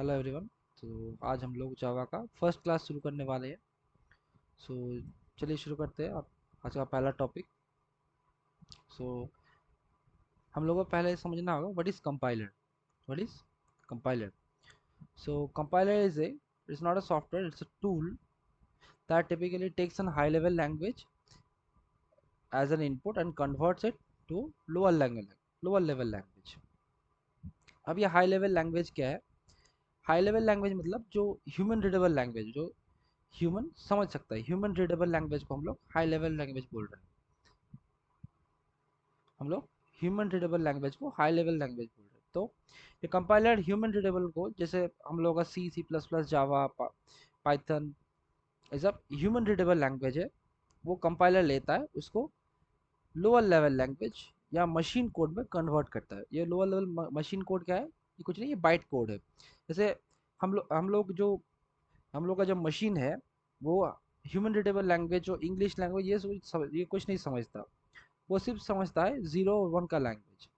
Hello everyone. तो आज हम लोग जावा का फर्स्ट क्लास शुरू करने वाले हैं। सो चलिए शुरू करते हैं। आप आज का पहला टॉपिक। सो हम लोगों को पहले समझना होगा what is compiler. What is compiler? So compiler is not a software, it's a tool that typically takes a high level language as an input and converts it to lower level language। अब ये high level language क्या है? High level language मतलब जो human readable language, जो human समझ सकता है, ह्यूमन रीडेबल लैंग्वेज को हम लोग हाई लेवल लैंग्वेज बोल रहे हैं। हम लोग ह्यूमन रीडेबल लैंग्वेज को हाई लेवल लैंग्वेज बोल रहे हैं। तो ये कंपाइलर ह्यूमन रीडेबल को, जैसे हम लोग का C plus plus Java Python, ये सब ह्यूमन रीडेबल लैंग्वेज है। वो कंपाइलर लेता है, उसको लोअर लेवल लैंग्वेज या मशीन कोड में कन्वर्ट करता है। ये लोअर लेवल मशीन कोड क्या है? ये कुछ नहीं, ये बाइट कोड है। जैसे हम लोग का जो मशीन है वो ह्यूमन रीडेबल लैंग्वेज, जो इंग्लिश लैंग्वेज, ये कुछ नहीं समझता। वो सिर्फ समझता है जीरो और वन का लैंग्वेज।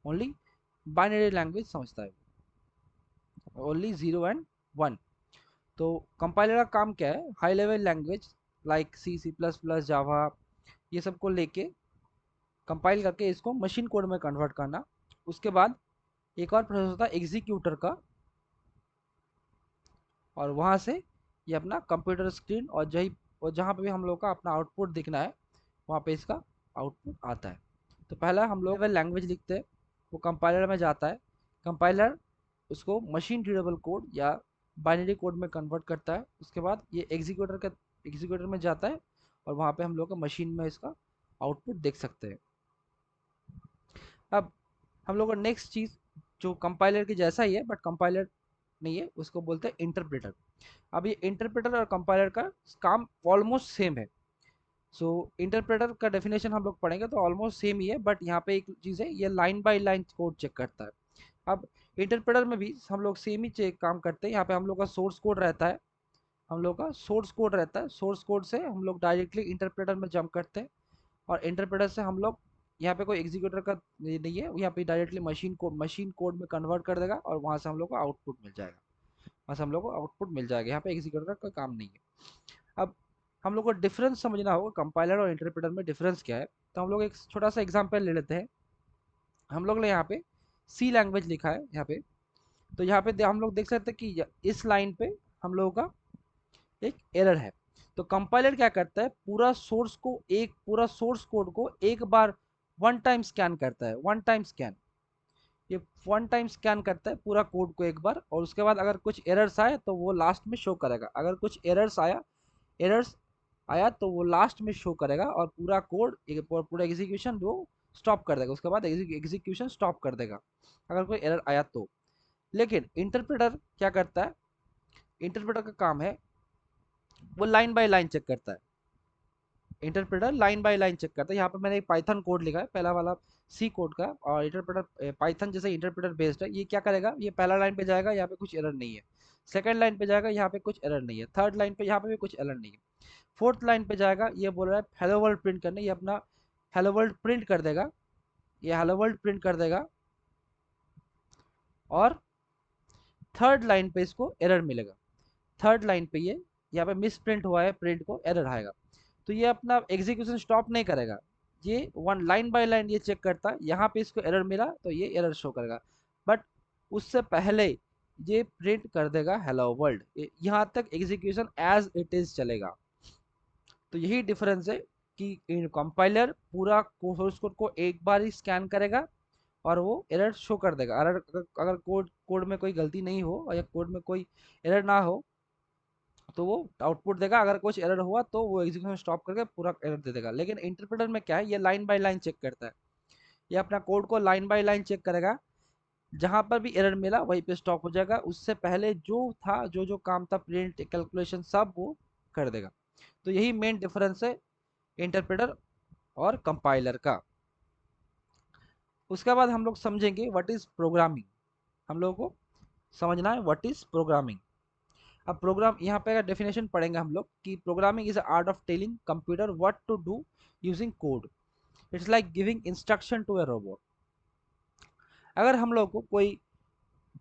ओनली बाइनरी लैंग्वेज समझता है, ओनली जीरो एंड वन। तो कंपाइलर का काम क्या है? High level language like C plus plus Java, ये सब को लेके कंपाइल करके इसको मशीन कोड में कन्वर्ट करना। उसके बाद एक और प्रोसेस होता है एग्जीक्यूटर का, और वहाँ से ये अपना कंप्यूटर स्क्रीन और जहाँ पे भी हम लोग का अपना आउटपुट दिखना है, वहाँ पे इसका आउटपुट आता है। तो पहला हम लोग लैंग्वेज लिखते हैं, वो कंपाइलर में जाता है। कंपाइलर उसको मशीन रीडेबल कोड या बाइनरी कोड में कन्वर्ट करता है। उसके बाद ये एग्जीक्यूटर में जाता है, और वहाँ पे हम लोग का मशीन में इसका आउटपुट देख सकते हैं। अब हम लोग का नेक्स्ट चीज़ जो कंपाइलर की जैसा ही है बट कंपाइलर नहीं है, उसको बोलते हैं इंटरप्रेटर। अब ये इंटरप्रेटर और कंपाइलर का काम ऑलमोस्ट सेम है। सो इंटरप्रेटर का डेफिनेशन हम लोग पढ़ेंगे तो ऑलमोस्ट सेम ही है, बट यहाँ पे एक चीज़ है, ये line by line code check करता है। अब इंटरप्रेटर में भी हम लोग सेम ही चेक काम करते हैं। यहाँ पे हम लोग का सोर्स कोड रहता है, हम लोग का सोर्स कोड रहता है। सोर्स कोड से हम लोग डायरेक्टली इंटरप्रेटर में जंप करते हैं, और इंटरप्रेटर से हम लोग, यहाँ पे कोई एग्जीक्यूटर का ये नहीं है, यहाँ पे डायरेक्टली मशीन कोड में कन्वर्ट कर देगा, और वहाँ से हम लोग को आउटपुट मिल जाएगा। वहाँ से हम लोग को आउटपुट मिल जाएगा। यहाँ पे एग्जीक्यूटर का काम नहीं है। अब हम लोग को डिफरेंस समझना होगा, कंपाइलर और इंटरप्रेटर में डिफरेंस क्या है। तो हम लोग एक छोटा सा एग्जांपल ले लेते हैं। हम लोग ने यहाँ पे सी लैंग्वेज लिखा है यहाँ पे। तो यहाँ पे हम लोग देख सकते हैं कि इस लाइन पे हम लोगों का एक एरर है। तो कंपाइलर क्या करता है, पूरा सोर्स कोड को एक बार वन टाइम स्कैन करता है। वन टाइम स्कैन, ये वन टाइम स्कैन करता है पूरा कोड को एक बार, और उसके बाद अगर कुछ एरर्स आए तो वो लास्ट में शो करेगा। अगर कुछ एरर्स आया तो वो लास्ट में शो करेगा, और पूरा कोड पूरा एग्जीक्यूशन वो स्टॉप कर देगा। उसके बाद एग्जीक्यूशन स्टॉप कर देगा अगर कोई एरर आया तो। लेकिन इंटरप्रेटर क्या करता है? इंटरप्रेटर का काम है, वो लाइन बाय लाइन चेक करता है। Interpreter line by line check करता है। यहाँ पे मैंने एक पाइथन कोड लिखा है, पहला वाला सी कोड का, और इंटरप्रेटर पाइथन जैसे इंटरप्रेटर बेस्ड है। ये क्या करेगा, ये पहला लाइन पे जाएगा, यहाँ पे कुछ एरर नहीं है। सेकंड लाइन पे जाएगा, यहाँ पे कुछ एरर नहीं है। थर्ड लाइन पे यहाँ पे भी कुछ एरर नहीं है। फोर्थ लाइन पे जाएगा, ये बोल रहा है हेलो वर्ल्ड प्रिंट करने, ये अपना हेलो वर्ल्ड प्रिंट कर देगा। ये हेलो वर्ल्ड प्रिंट कर देगा, और थर्ड लाइन पे इसको एरर मिलेगा। थर्ड लाइन पे ये यहाँ पे मिस प्रिंट हुआ है, प्रिंट को एरर आएगा। तो ये अपना एग्जीक्यूशन स्टॉप नहीं करेगा, ये वन लाइन बाय लाइन ये चेक करता है। यहाँ पे इसको एरर मिला तो ये एरर शो करेगा, बट उससे पहले ये प्रिंट कर देगा हेलो वर्ल्ड। यहाँ तक एग्जीक्यूशन एज इट इज चलेगा। तो यही डिफरेंस है कि कंपाइलर पूरा सोर्स कोड को एक बार ही स्कैन करेगा, और वो एरर शो कर देगा। अगर कोड में कोई गलती नहीं हो, या कोड में कोई एरर ना हो, तो वो आउटपुट देगा। अगर कुछ एरर हुआ तो वो एग्जीक्यूशन स्टॉप करके पूरा एरर दे देगा। लेकिन इंटरप्रेटर में क्या है, ये लाइन बाय लाइन चेक करता है। ये अपना कोड को लाइन बाय लाइन चेक करेगा, जहां पर भी एरर मिला वहीं पे स्टॉप हो जाएगा। उससे पहले जो था, जो जो काम था, प्रिंट, कैलकुलेशन, सब वो कर देगा। तो यही मेन डिफरेंस है इंटरप्रेटर और कंपाइलर का। उसके बाद हम लोग समझेंगे व्हाट इज प्रोग्रामिंग। हम लोगों को समझना है व्हाट इज प्रोग्रामिंग। अब प्रोग्राम, यहाँ पे अगर डेफिनेशन पढ़ेंगे हम लोग कि programming is art of telling computer what to do using code. It's like giving instruction to a robot. अगर हम लोग को कोई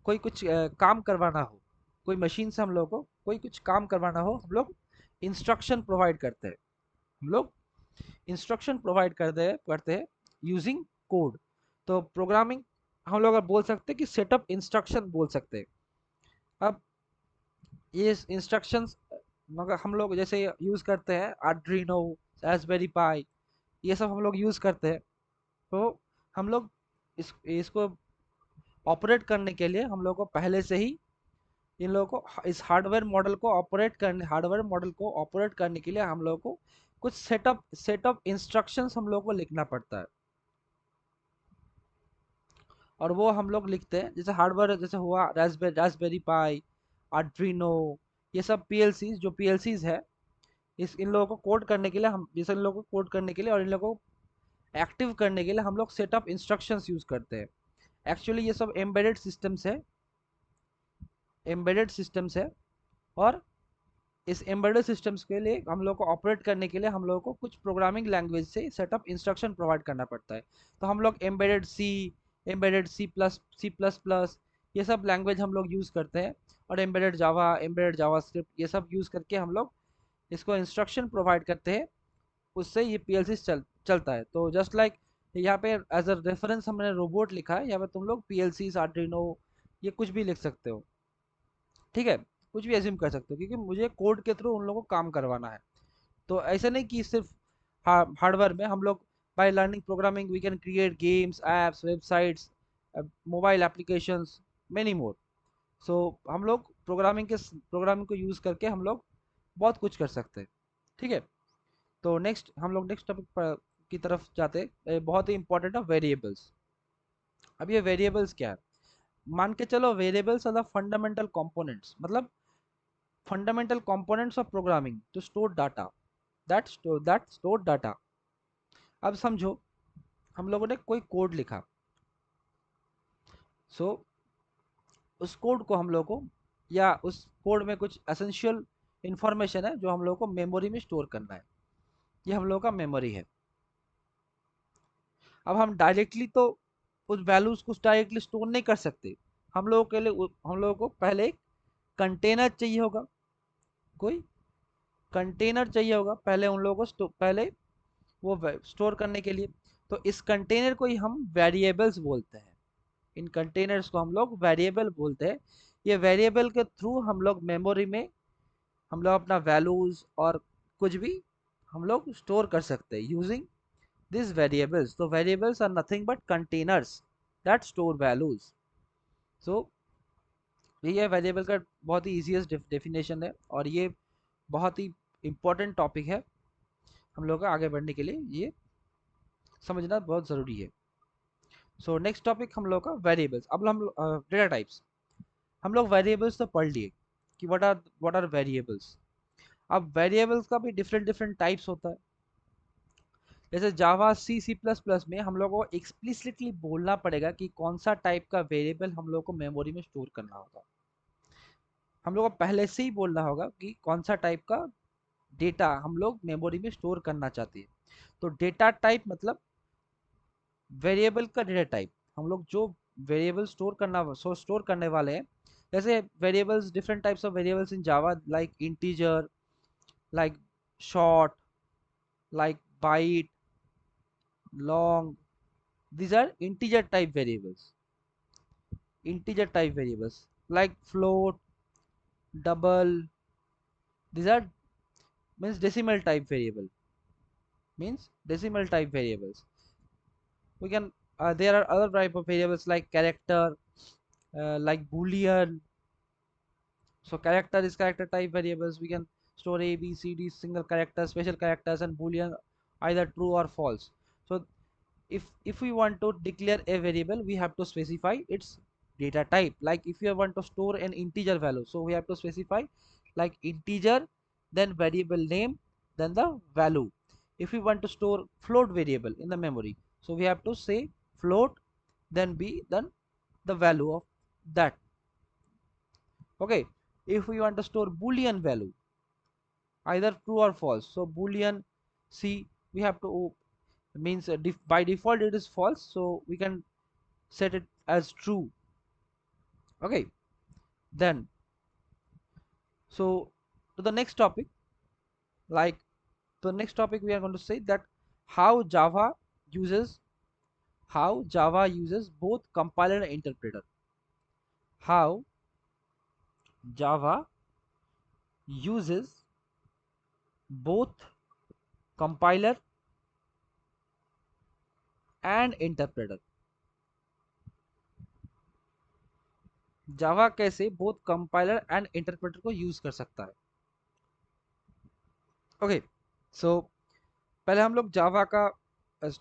कोई कुछ काम करवाना हो, कोई मशीन से हम लोग को कोई कुछ काम करवाना हो, हम लोग इंस्ट्रक्शन प्रोवाइड करते हैं। हम लोग इंस्ट्रक्शन प्रोवाइड करते हैं यूजिंग कोड। तो प्रोग्रामिंग हम लोग बोल सकते हैं कि सेटअप इंस्ट्रक्शन बोल सकते हैं। अब ये इंस्ट्रक्शंस मगर हम लोग जैसे यूज़ करते हैं आर्ड्रीनो, रास्पबेरी पाई, ये सब हम लोग यूज़ करते हैं। तो हम लोग इसको ऑपरेट करने के लिए हम लोग को पहले से ही इन लोगों को इस हार्डवेयर मॉडल को ऑपरेट करने के लिए हम लोगों को कुछ सेटअप इंस्ट्रक्शंस हम लोगों को लिखना पड़ता है। और वो हम लोग लिखते हैं जैसे हार्डवेयर जैसे हुआ रास्पबेरी पाई, आर्ड्रीनो, ये सब पीएलसी जो पीएलसीज है, इस इन लोगों को कोड करने के लिए हम जैसे इन लोगों को कोड करने के लिए और इन लोगों को एक्टिव करने के लिए हम लोग सेटअप इंस्ट्रक्शंस यूज करते हैं। एक्चुअली ये सब एम्बेडेड सिस्टम्स है। और इस एम्बेडेड सिस्टम्स के लिए हम लोग को ऑपरेट करने के लिए हम लोग को कुछ प्रोग्रामिंग लैंग्वेज से सेटअप इंस्ट्रक्शन प्रोवाइड करना पड़ता है। तो हम लोग एम्बेडेड सी, एम्बेडेड सी प्लस प्लस ये सब लैंग्वेज हम लोग यूज़ करते हैं। और एम्बेडेड जावा स्क्रिप्ट ये सब यूज़ करके हम लोग इसको इंस्ट्रक्शन प्रोवाइड करते हैं। उससे ये पीएलसी चलता है। तो जस्ट लाइक यहाँ पे एज अ रेफरेंस हमने रोबोट लिखा है, यहाँ पे तुम लोग पीएलसी, आर्डिनो, ये कुछ भी लिख सकते हो। ठीक है, कुछ भी एज्यूम कर सकते हो क्योंकि मुझे कोड के थ्रू उन लोगों को काम करवाना है। तो ऐसा नहीं कि सिर्फ हार्डवेयर में हम लोग by learning programming we can create games, apps, websites, mobile applications, many more. So हम लोग प्रोग्रामिंग को यूज़ करके हम लोग बहुत कुछ कर सकते हैं। ठीक है, तो नेक्स्ट टॉपिक की तरफ जाते हैं। बहुत ही इंपॉर्टेंट है वेरिएबल्स। अब ये वेरिएबल्स क्या है, मान के चलो variables are the fundamental components, मतलब fundamental components of programming to store data, that store data. अब समझो हम लोगों ने कोई कोड लिखा। सो उस कोड को हम लोग को या उस कोड में कुछ एसेंशियल इंफॉर्मेशन है जो हम लोग को मेमोरी में स्टोर करना है। ये हम लोग का मेमोरी है। अब हम डायरेक्टली तो उस वैल्यूज को डायरेक्टली स्टोर नहीं कर सकते। हम लोगों को पहले एक कंटेनर चाहिए होगा, कोई कंटेनर चाहिए होगा पहले उन लोगों को पहले वो स्टोर करने के लिए। तो इस कंटेनर को ही हम वेरिएबल्स बोलते हैं। इन कंटेनर्स को हम लोग वेरिएबल बोलते हैं। ये वेरिएबल के थ्रू हम लोग मेमोरी में हम लोग अपना वैल्यूज और कुछ भी हम लोग स्टोर कर सकते हैं using these variables. So variables are nothing but containers that store values. So ये वेरिएबल का बहुत ही इजीएस्ट डेफिनेशन है और ये बहुत ही इंपॉर्टेंट टॉपिक है। हम लोग को आगे बढ़ने के लिए ये समझना बहुत ज़रूरी है। सो नेक्स्ट टॉपिक हम लोग का वेरिएबल्स। अब हम डेटा टाइप्स। हम लोग वेरिएबल्स तो पढ़ लिए कि व्हाट आर वेरिएबल्स। अब वेरिएबल्स का भी डिफरेंट डिफरेंट टाइप्स होता है। जैसे जावा, सी प्लस प्लस में हम लोग को एक्सप्लिसिटली बोलना पड़ेगा कि कौन सा टाइप का वेरिएबल हम लोग को मेमोरी में स्टोर करना होगा। हम लोग को पहले से ही बोलना होगा कि कौन सा टाइप का डेटा हम लोग मेमोरी में स्टोर करना चाहते हैं। तो डेटा टाइप मतलब वेरिएबल का डेटा टाइप। हम लोग जो वेरिएबल स्टोर करने वाले हैं, जैसे variables, different types of variables in Java, like integer, like short, like byte, long. These are integer type variables like float, double. These are means decimal type variables. We can there are other type of variables like character, like boolean. So character is character type variables. We can store a b c d single characters, special characters, and boolean either true or false. So if we want to declare a variable, we have to specify its data type. Like if you want to store an integer value, so we have to specify like integer, then variable name, then the value. If we want to store float variable in the memory, so we have to say float, then the value of that. Okay, if we want to store boolean value, either true or false, so boolean c, we have to means by default it is false, so we can set it as true. Okay, then So to the next topic, like the next topic we are going to say that how Java uses both compiler and interpreter. How Java uses both compiler and interpreter. जावा कैसे both compiler and interpreter को use कर सकता है. Okay, सो पहले हम लोग Java का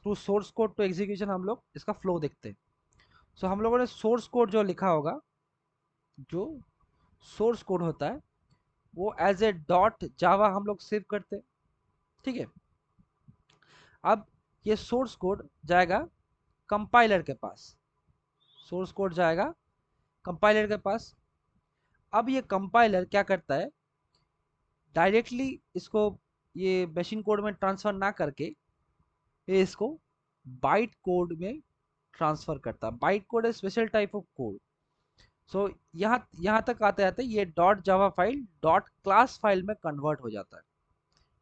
to source code to execution हम लोग इसका फ्लो देखते हैं. सो हम लोगों ने सोर्स कोड जो लिखा होगा, जो सोर्स कोड होता है वो एज ए डॉट जावा हम लोग सेव करते हैं. ठीक है, अब ये सोर्स कोड जाएगा कंपाइलर के पास. सोर्स कोड जाएगा कंपाइलर के पास. अब ये कंपाइलर क्या करता है, डायरेक्टली इसको ये मशीन कोड में ट्रांसफर ना करके ये इसको बाइट कोड में ट्रांसफर करता है. बाइट कोड है स्पेशल टाइप ऑफ कोड. सो यहाँ तक आते आते ये dot Java file dot class file में कन्वर्ट हो जाता है.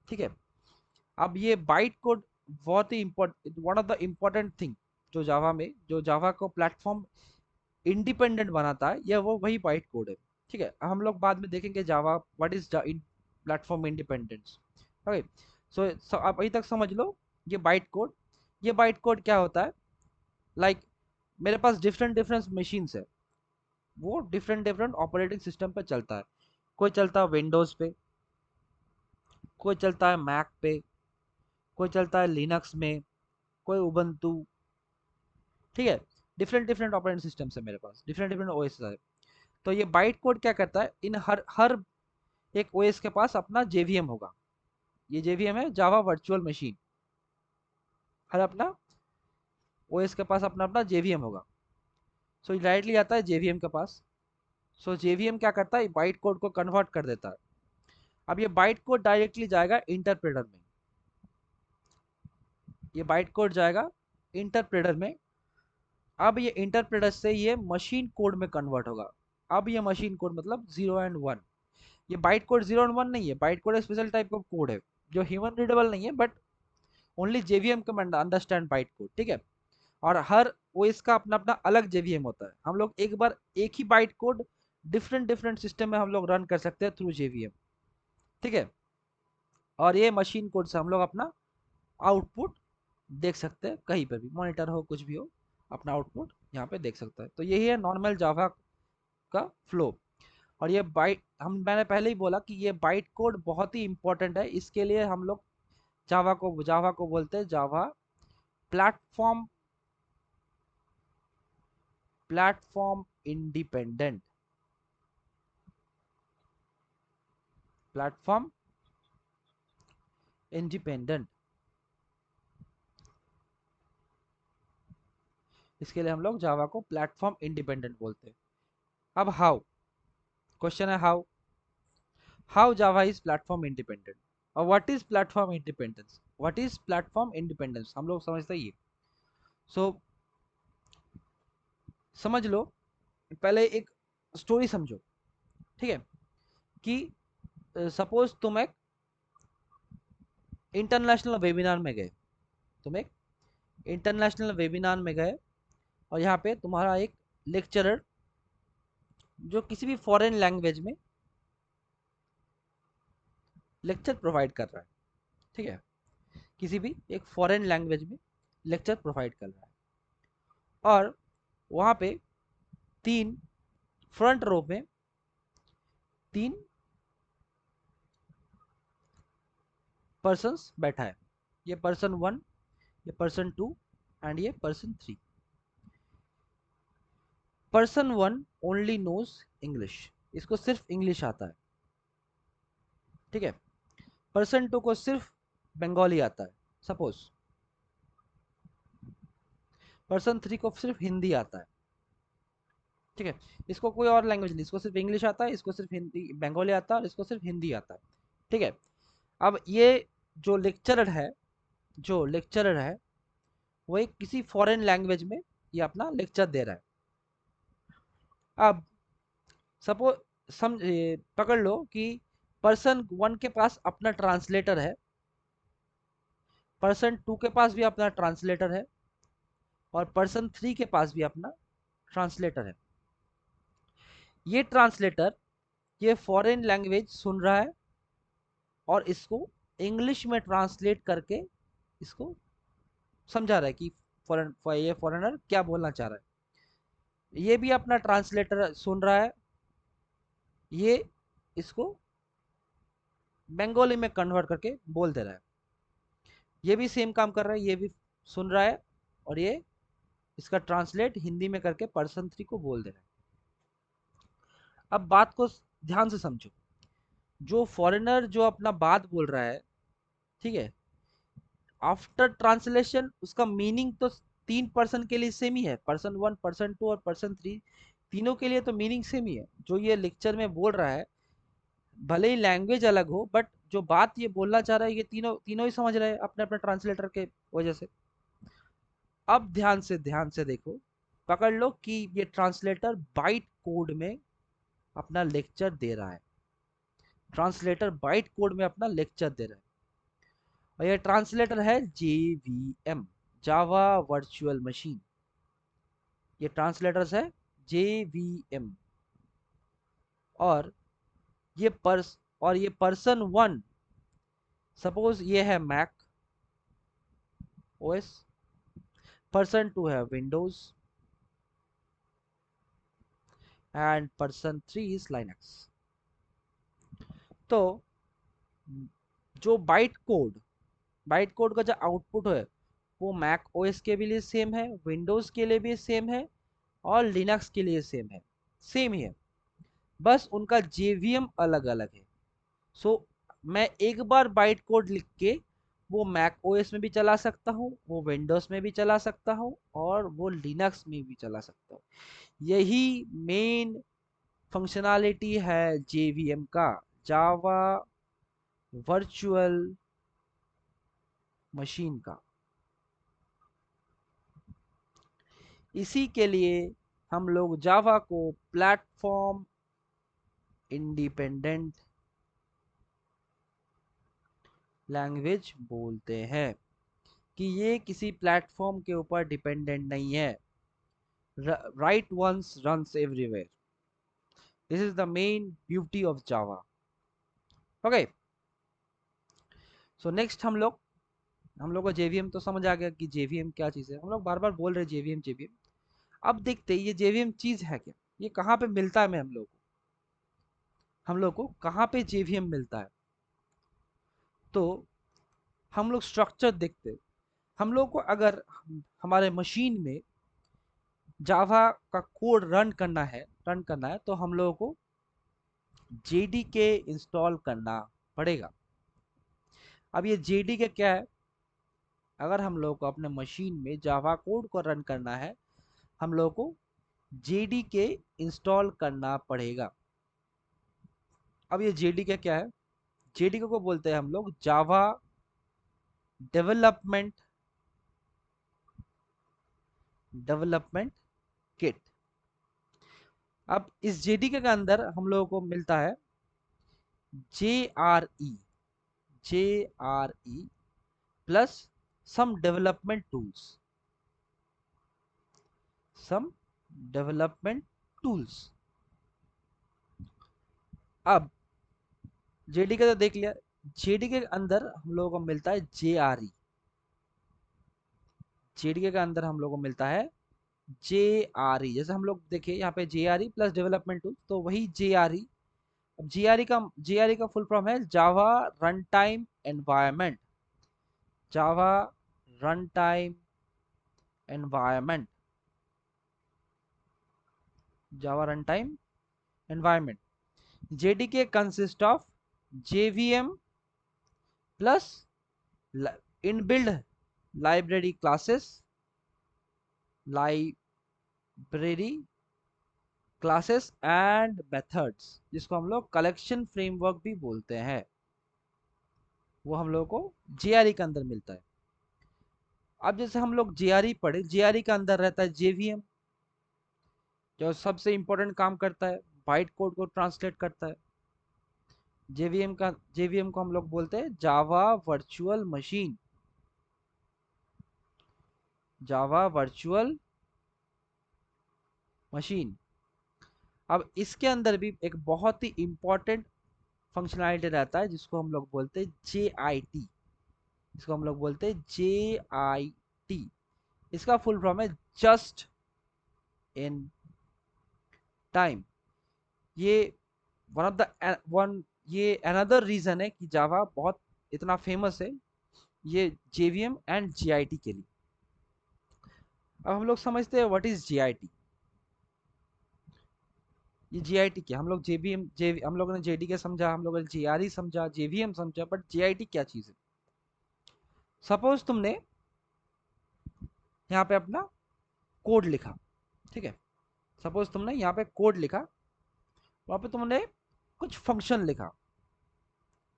ठीक है, अब ये बाइट कोड बहुत ही important, one of the important thing जो जावा को प्लेटफॉर्म इंडिपेंडेंट बनाता है, यह वो वही बाइट कोड है. ठीक है, हम लोग बाद में देखेंगे Java what is platform independence. Okay, so आप अभी तक समझ लो ये बाइट कोड क्या होता है. लाइक मेरे पास डिफरेंट डिफरेंट मशीन्स है, वो डिफरेंट डिफरेंट ऑपरेटिंग सिस्टम पे चलता है. कोई चलता है विंडोज पे, कोई चलता है मैक पे, कोई चलता है लिनक्स में, कोई उबंटू. ठीक है, डिफरेंट डिफरेंट ऑपरेटिंग सिस्टम है मेरे पास, डिफरेंट डिफरेंट ओएस है. तो ये बाइट कोड क्या करता है, इन हर हर एक ओएस के पास अपना जेवीएम होगा. ये जेवीएम है जावा वर्चुअल मशीन. हर अपना ओएस के पास अपना अपना जेवीएम होगा. सो डायरेक्टली आता है जेवीएम के पास. सो जेवीएम क्या करता है, बाइट कोड को कन्वर्ट कर देता है. अब ये बाइट कोड डायरेक्टली जाएगा इंटरप्रेटर में. ये बाइट कोड जाएगा इंटरप्रेटर में. अब ये इंटरप्रेटर से ये मशीन कोड में कन्वर्ट होगा. अब ये मशीन कोड मतलब 0 and 1. ये बाइट कोड 0 and 1 नहीं है, बाइट कोड स्पेशल टाइप का कोड है जो ह्यूमन रीडेबल नहीं है, but only JVM can understand byte code. ठीक है, और हर ओएस का अपना अपना अलग जेवीएम होता है. हम लोग एक बार एक ही byte code different different system में हम लोग रन कर सकते हैं थ्रू जेवीएम. ठीक है, और ये मशीन कोड से हम लोग अपना आउटपुट देख सकते हैं, कहीं पर भी मॉनिटर हो कुछ भी हो, अपना आउटपुट यहाँ पे देख सकता है. तो यही है नॉर्मल जावा का फ्लो. और ये मैंने पहले ही बोला कि ये बाइट कोड बहुत ही इंपॉर्टेंट है. इसके लिए हम लोग जावा को बोलते हैं Java platform platform independent. Platform independent, इसके लिए हम लोग जावा को प्लेटफॉर्म इंडिपेंडेंट बोलते हैं. अब हाउ, क्वेश्चन है how Java is platform independent. और what is platform independence, what is platform independence हम लोग समझते ही. सो समझ लो, पहले एक स्टोरी समझो. ठीक है, कि सपोज तुम एक इंटरनेशनल वेबिनार में गए. तुम एक इंटरनेशनल वेबिनार में गए और यहाँ पे तुम्हारा एक लेक्चरर जो किसी भी फॉरेन लैंग्वेज में लेक्चर प्रोवाइड कर रहा है. ठीक है, किसी भी एक फॉरेन लैंग्वेज में लेक्चर प्रोवाइड कर रहा है. और वहाँ पे तीन फ्रंट रो में तीन पर्सन्स बैठा है. ये पर्सन 1, ये पर्सन 2 एंड ये person 3. Person 1 only knows English, इसको सिर्फ इंग्लिश आता है. ठीक है, पर्सन 2 को सिर्फ बंगाली आता है सपोज. पर्सन 3 को सिर्फ हिंदी आता है. ठीक है, इसको कोई और लैंग्वेज नहीं, इसको सिर्फ इंग्लिश आता है, इसको सिर्फ हिंदी बंगाली आता है और इसको सिर्फ हिंदी आता है. ठीक है, अब ये जो लेक्चरर है जो लेक्चरर है वो एक किसी फॉरेन लैंग्वेज में ये अपना लेक्चर दे रहा है. अब सपोज पकड़ लो कि पर्सन 1 के पास अपना ट्रांसलेटर है, पर्सन 2 के पास भी अपना ट्रांसलेटर है, और पर्सन 3 के पास भी अपना ट्रांसलेटर है। ये ट्रांसलेटर ये फॉरेन लैंग्वेज सुन रहा है और इसको इंग्लिश में ट्रांसलेट करके इसको समझा रहा है कि ये फॉरेनर क्या बोलना चाह रहा है। ये भी अपना ट्रांसलेटर सुन रहा है, ये इसको बंगाली में कन्वर्ट करके बोल दे रहा है। ये भी सेम काम कर रहा है, ये भी सुन रहा है और ये इसका ट्रांसलेट हिंदी में करके पर्सन 3 को बोल दे रहा है। अब बात को ध्यान से समझो, जो फॉरेनर जो अपना बात बोल रहा है, ठीक है, आफ्टर ट्रांसलेशन उसका मीनिंग तो 3 पर्सन के लिए सेम ही है, पर्सन 1, पर्सन 2 और पर्सन 3, तीनों के लिए तो मीनिंग सेम ही है। जो ये लेक्चर में बोल रहा है, भले ही लैंग्वेज अलग हो, बट जो बात ये बोलना चाह रहा है ये तीनों तीनों ही समझ रहे हैं अपने अपने ट्रांसलेटर के वजह से। अब ध्यान से देखो, पकड़ लो कि ये ट्रांसलेटर बाइट कोड में अपना लेक्चर दे रहा है, ट्रांसलेटर बाइट कोड में अपना लेक्चर दे रहा है, और ये ट्रांसलेटर है JVM, जावा वर्चुअल मशीन। ये ट्रांसलेटर्स है JVM, और ये पर्सन 1, सपोज ये है मैक ओएस, पर्सन 2 है Windows, and person 3 is Linux. तो जो बाइट कोड का जो आउटपुट है वो मैक ओएस के भी लिए सेम है, विंडोज के लिए भी सेम है, और लिनक्स के लिए सेम ही है, बस उनका जेवीएम अलग अलग है। सो मैं एक बार बाइट कोड लिख के वो मैक ओएस में भी चला सकता हूँ, वो विंडोज में भी चला सकता हूँ, और वो लिनक्स में भी चला सकता हूँ। यही मेन फंक्शनैलिटी है जेवीएम का, जावा वर्चुअल मशीन का। इसी के लिए हम लोग जावा को प्लेटफॉर्म इंडिपेंडेंट लैंग्वेज बोलते हैं, कि ये किसी प्लेटफॉर्म के ऊपर डिपेंडेंट नहीं है, write once runs everywhere. This is the main beauty of Java. Okay, so next हम लोग को जेवीएम तो समझ आ गया कि जेवीएम क्या चीज़ है, हम लोग बार बार बोल रहे जेवीएम जेवीएम। अब देखते हैं ये जेवीएम चीज़ है क्या, ये कहाँ पे मिलता है, हम लोग को कहाँ पे जेवीएम मिलता है। तो हम लोग स्ट्रक्चर देखते हैं। हम लोग को अगर हमारे मशीन में जावा का कोड रन करना है तो हम लोगों को JDK इंस्टॉल करना पड़ेगा। अब ये JDK क्या है, अगर हम लोग को अपने मशीन में जावा कोड को रन करना है, हम लोग को JDK इंस्टॉल करना पड़ेगा। अब ये JDK क्या है, JDK को बोलते हैं हम लोग जावा डेवलपमेंट किट। अब इस JDK के अंदर हम लोगों को मिलता है JRE plus some development tools. अब JDK तो देख लिया, JDK के अंदर हम लोगों को मिलता है JDK के अंदर हम लोगों को मिलता है JRE। जैसे हम लोग देखिए यहाँ पे JRE प्लस डेवलपमेंट टूल, तो वही JRE। अब JRE का फुल फॉर्म है Java run time environment JDK consist of JVM plus inbuilt library classes and methods, जिसको हम लोग कलेक्शन फ्रेमवर्क भी बोलते हैं, वो हम लोग को JRE के अंदर मिलता है। अब जैसे हम लोग JRE पढ़े, JRE के अंदर रहता है JVM, जो सबसे इंपॉर्टेंट काम करता है, बाइट कोड को ट्रांसलेट करता है। जेवीएम को हम लोग बोलते हैं Java virtual machine, Java virtual machine. अब इसके अंदर भी एक बहुत ही इंपॉर्टेंट फंक्शनैलिटी रहता है जिसको हम लोग बोलते हैं JIT, इसको हम लोग बोलते हैं JIT। इसका फुल फॉर्म है जस्ट इन टाइम। ये वन ऑफ द वन ये अनदर रीजन है कि जावा बहुत इतना फेमस है, ये JVM एंड JIT के लिए। अब हम लोग समझते हैं व्हाट इज JIT। ये JIT क्या, हम लोग हम लोगों ने JDK समझा, हम लोगों ने JRE समझा, JVM समझा, बट JIT क्या चीज है। सपोज तुमने यहाँ पे अपना कोड लिखा, ठीक है, सपोज तुमने यहाँ पे कोड लिखा, वहां पे तुमने कुछ फंक्शन लिखा,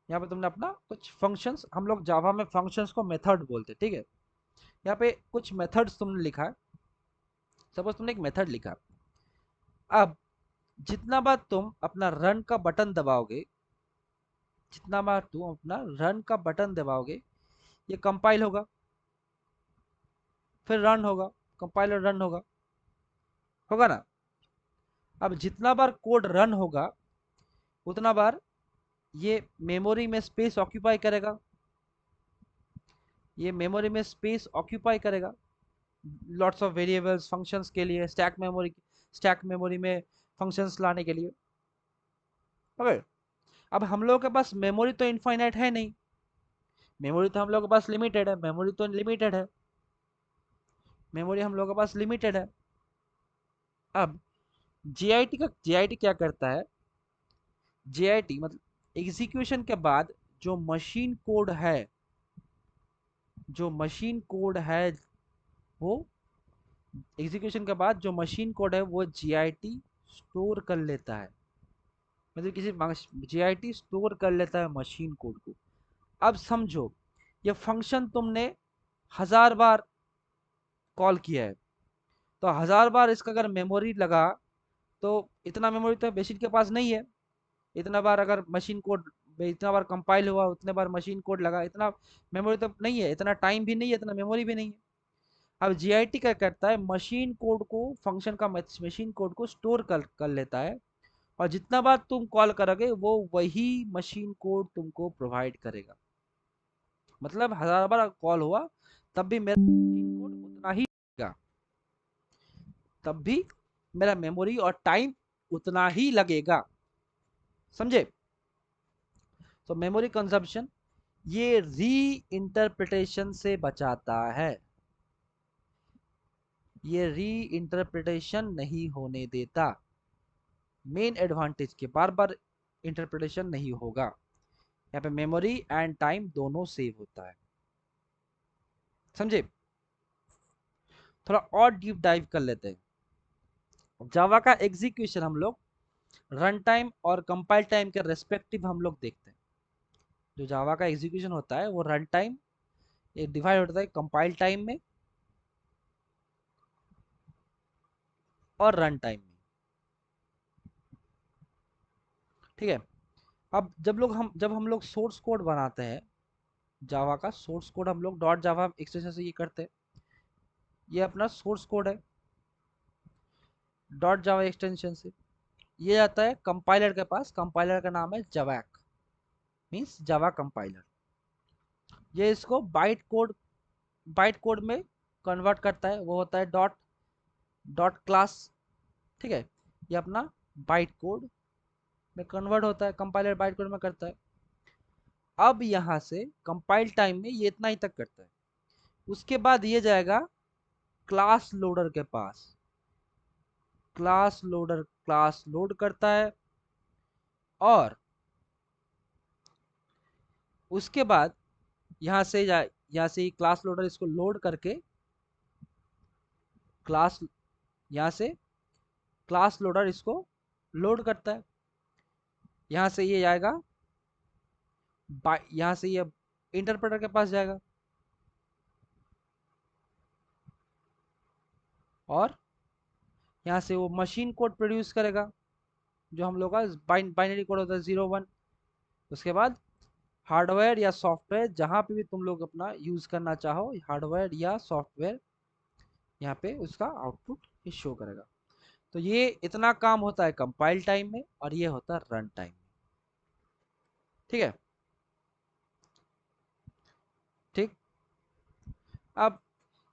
यहाँ पे तुमने अपना कुछ फंक्शंस, हम लोग जावा में फंक्शंस को मेथड बोलते हैं, ठीक है। यहाँ पे कुछ मेथड्स तुमने लिखा है, सपोज तुमने एक मेथड लिखा। अब जितना बार तुम अपना रन का बटन दबाओगे, जितना बार तुम अपना रन का बटन दबाओगे, ये कंपाइल होगा, फिर रन होगा, कंपाइल और रन होगा, होगा ना। अब जितना बार कोड रन होगा उतना बार ये मेमोरी में स्पेस ऑक्यूपाई करेगा, ये मेमोरी में स्पेस ऑक्यूपाई करेगा लॉट्स ऑफ वेरिएबल्स फंक्शंस के लिए, स्टैक मेमोरी में फंक्शंस लाने के लिए। ओके, अब हम लोगों के पास मेमोरी तो इनफाइनाइट है नहीं, मेमोरी तो हम लोगों के पास लिमिटेड है, मेमोरी तो लिमिटेड है, मेमोरी हम लोगों के पास लिमिटेड है। अब JIT क्या करता है, JIT मतलब एग्जीक्यूशन के बाद जो मशीन कोड है, जो मशीन कोड है वो एग्जीक्यूशन के बाद जो मशीन कोड है वो JIT स्टोर कर लेता है, मतलब किसी JIT स्टोर कर लेता है मशीन कोड को। अब समझो ये फंक्शन तुमने 1000 बार कॉल किया है, तो 1000 बार इसका अगर मेमोरी लगा तो इतना मेमोरी तो मशीन के पास नहीं है। इतना बार अगर मशीन कोड, इतना बार कंपाइल हुआ, उतने बार मशीन कोड लगा, इतना मेमोरी तो नहीं है, इतना टाइम भी नहीं है, इतना मेमोरी भी नहीं है। अब JIT क्या करता है, मशीन कोड को, फंक्शन का मशीन कोड को स्टोर कर लेता है, और जितना बार तुम कॉल करोगे वो वही मशीन कोड तुमको प्रोवाइड करेगा। मतलब 1000 बार कॉल हुआ तब भी मेरा मशीन कोड उतना ही लगेगा, तब भी मेरा मेमोरी और टाइम उतना ही लगेगा, समझे। तो मेमोरी कंजप्शन ये री इंटरप्रिटेशन से बचाता है, ये री इंटरप्रिटेशन नहीं होने देता। मेन एडवांटेज के बार बार इंटरप्रिटेशन नहीं होगा, यहाँ पे मेमोरी एंड टाइम दोनों सेव होता है, समझे। थोड़ा और डीप डाइव कर लेते हैं। जावा का एग्जीक्यूशन हम लोग रन टाइम और कंपाइल टाइम के रेस्पेक्टिव हम लोग देखते हैं। जो जावा का एग्जीक्यूशन होता है वो रन टाइम ये डिवाइड होता है कंपाइल टाइम में और रन टाइम में, ठीक है। अब जब हम लोग सोर्स कोड बनाते हैं, जावा का सोर्स कोड हम लोग डॉट जावा एक्सटेंशन से ये करते हैं, ये अपना सोर्स कोड है डॉट जावा एक्सटेंशन से, ये जाता है कंपाइलर के पास, कंपाइलर का नाम है जवाक, मीन्स जावा कंपाइलर। ये इसको बाइट कोड में कन्वर्ट करता है, वो होता है डॉट डॉट क्लास, ठीक है। ये अपना बाइट कोड में कन्वर्ट होता है, कंपाइलर बाइट कोड में करता है। अब यहाँ से कंपाइल टाइम में ये इतना ही तक करता है, उसके बाद ये जाएगा क्लास लोडर के पास, क्लास लोडर क्लास लोड करता है, और उसके बाद यहाँ से क्लास लोडर इसको लोड करके क्लास यहाँ से क्लास लोडर इसको लोड करता है, यहाँ से ये जाएगा यहाँ से ये इंटरप्रेटर के पास जाएगा, और यहाँ से वो मशीन कोड प्रोड्यूस करेगा, जो हम लोग का बाइनरी कोड होता है 0 1। उसके बाद हार्डवेयर या सॉफ्टवेयर जहाँ पे भी तुम लोग अपना यूज़ करना चाहो, हार्डवेयर या सॉफ्टवेयर, यहाँ पे उसका आउटपुट ये शो करेगा। तो ये इतना काम होता है कंपाइल टाइम में और ये होता है रन टाइम में। ठीक है। ठीक। अब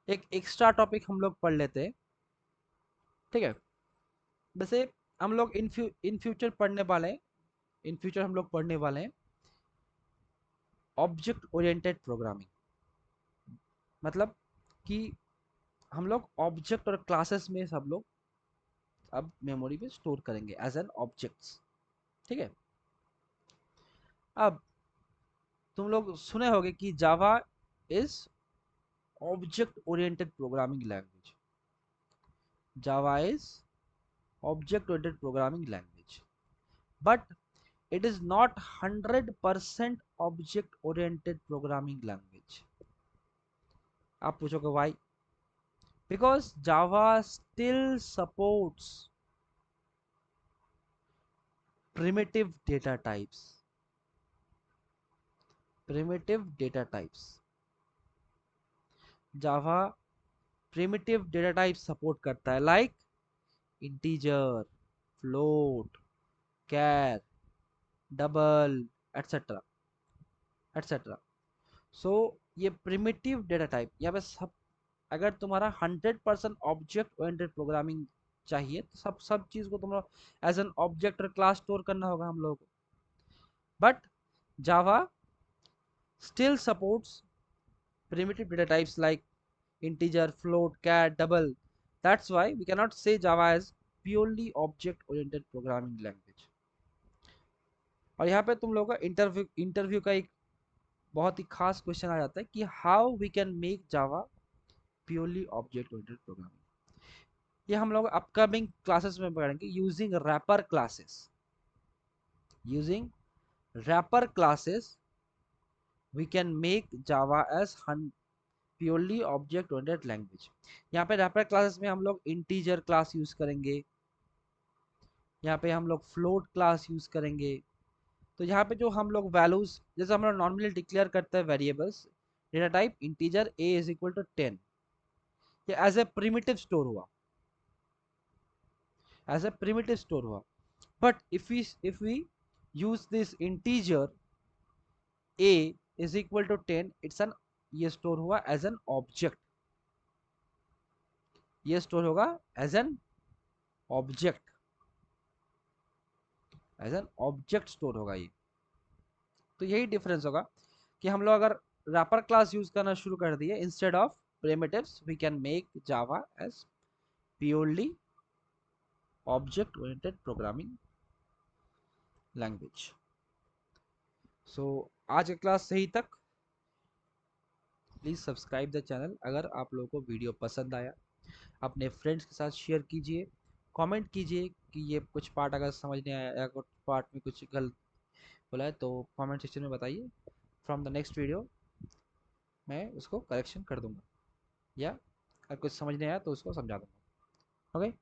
एक एक्स्ट्रा टॉपिक हम लोग पढ़ लेते हैं। ठीक है। वैसे हम लोग इन फ्यूचर पढ़ने वाले हैं, इन फ्यूचर हम लोग पढ़ने वाले हैं ऑब्जेक्ट ओरिएंटेड प्रोग्रामिंग। मतलब कि हम लोग ऑब्जेक्ट और क्लासेस में सब लोग अब मेमोरी में स्टोर करेंगे एज एन ऑब्जेक्ट्स। ठीक है। अब तुम लोग सुने होंगे कि Java is object oriented programming language. Java is object oriented programming language, but it is not 100% object oriented programming language. आप पूछोगे why? Because Java still supports primitive data types. Primitive data types. Java primitive data types support करता है, like integer, float, char, double, etc. etc. सो ये primitive data type यहाँ पे सब, अगर तुम्हारा 100% ऑब्जेक्ट ओरिएंटेड प्रोग्रामिंग चाहिए तो सब चीज को तुम एज एन ऑब्जेक्ट और क्लास स्टोर करना होगा हम लोगों को। But Java still supports primitive data types like integer, float, char, double. That's why we cannot say Java as purely object oriented programming language. और यहाँ पे तुम लोगों का इंटरव्यू का एक बहुत ही खास क्वेश्चन आ जाता है कि how we can make Java purely object oriented programming. ये हम लोग अपकमिंग क्लासेस में पढ़ेंगे using wrapper classes. Using wrapper classes we can make Java as purely object oriented language. यहाँ पे रैपर क्लासेस में हम लोग इंटीजर क्लास यूज करेंगे, यहाँ पे हम लोग फ्लोट क्लास यूज करेंगे। तो यहाँ पे जो हम लोग वैल्यूज, जैसे हम लोग नॉर्मली डिक्लेयर करते हैं variables, data type integer a is equal to 10, ये एज ए प्रिमिटिव स्टोर हुआ, एज ए प्रिमिटिव स्टोर हुआ। But if we use this integer a is equal to 10, it's an, ये store हुआ as an object, ये स्टोर होगा as an object, as an object store होगा ये। तो यही डिफरेंस होगा कि हम लोग अगर रैपर क्लास यूज करना शुरू कर दिए instead of primitives, we can make java as purely object oriented programming language. सो आज का क्लास सही तक। Please subscribe the channel. अगर आप लोगों को वीडियो पसंद आया अपने फ्रेंड्स के साथ शेयर कीजिए, कमेंट कीजिए कि ये कुछ पार्ट अगर समझ नहीं आया या कुछ पार्ट में कुछ गलत बोला है तो कमेंट सेक्शन में बताइए। फ्रॉम द नेक्स्ट वीडियो मैं उसको करेक्शन कर दूंगा, या अगर कुछ समझ नहीं आया तो उसको समझा दूंगा। ओके।